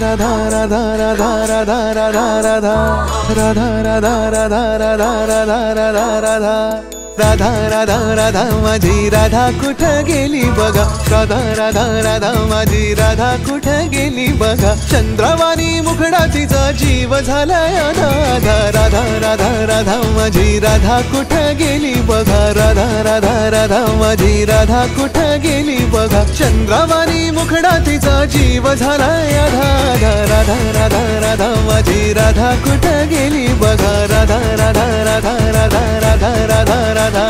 राधा राधा राधा राधा राधा राधा राधा राधा राधा राधा राधा राधा राधा राधा राधा राधा माझी राधा कुठं गेली बघा राधा राधा राधा माझी राधा कुठं गेली बघा चंद्रवाणी मुखडा तिचा जीव झालाय राधा राधा राधा राधा माझी राधा कुठं गेली बघा राधा राधा राधा माझी राधा कुठं गेली बघा चंद्रवाणी मुखडा तिचा जीव झालाय राधा राधा राधा राधा माझी राधा कुठं गेली बघा राधा राधा राधा राधा राधा राधा राधा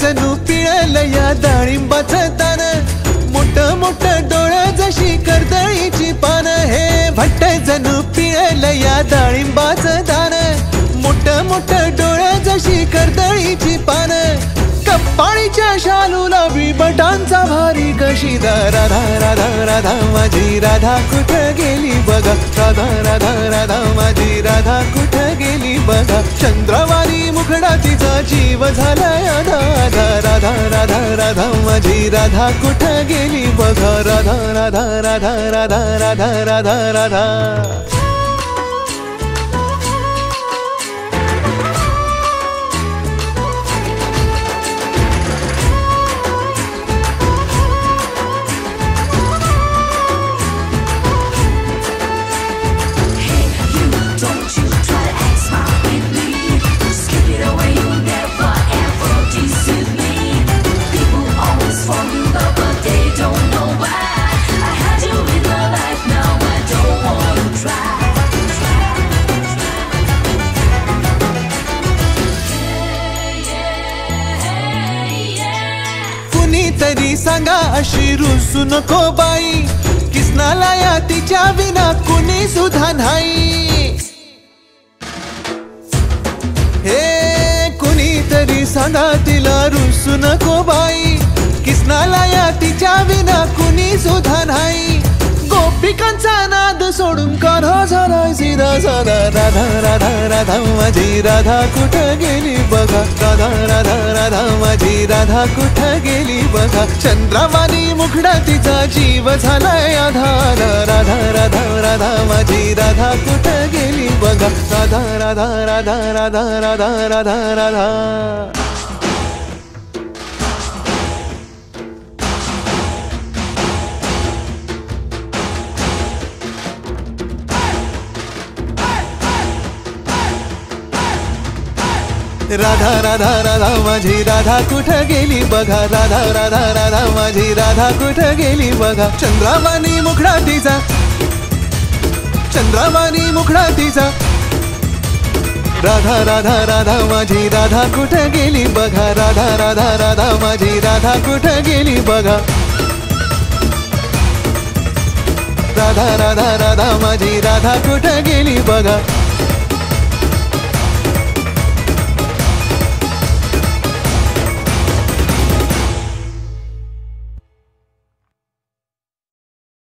जणू पिळलं या डाळिंबाचं दान मोठ मोठ डोळं जशी कर्दळीची पान हे भट्ट जणू पिळलं या डाळिंबाचं दान मोठ मोठ डोळं जशी कर्दळीची पान कपाळीच्या शालूला बिबटांचा भारी कशी राधा राधा राधा माझी राधा कुठं गेली बघा राधा राधा राधा माझी राधा कुठं गेली बघा चंद्रवाणी मुखडा तिचा जीव झालाय राधा राधा राधा राधा माझी राधा कुठं गेली बघा राधा राधा राधा राधा राधा राधा राधा तरी सांगा अशी रुसू नको बाई किसनाला या तिच्या विना कुणी सुद्धा नाही हे कुणी तरी सांगा तिला रुसू नको बाई किसनाला या तिच्या विना कुणी सुद्धा नाही गोपिकांचा नाद सोडून कान्हा झालाय सीधा साधा राधा राधा राधा माझी राधा कुठं गेली बघा राधा राधा राधा माझी राधा कुठं गेली बघा चंद्रवाणी मुखडा तिचा जीव झालाय आधार राधा राधा राधा माझी राधा कुठं गेली बघा राधा राधा राधा राधा राधा राधा राधा राधा राधा राधा माझी राधा कुठं गेली बघा राधा राधा राधा माझी राधा कुठं गेली बघा चंद्रवाणी मुखडा तिचा चंद्रवाणी मुखडा तिचा राधा राधा राधा माझी राधा कुठं गेली बघा राधा राधा राधा माझी राधा कुठं गेली बघा राधा राधा राधा माझी राधा कुठं गेली बघा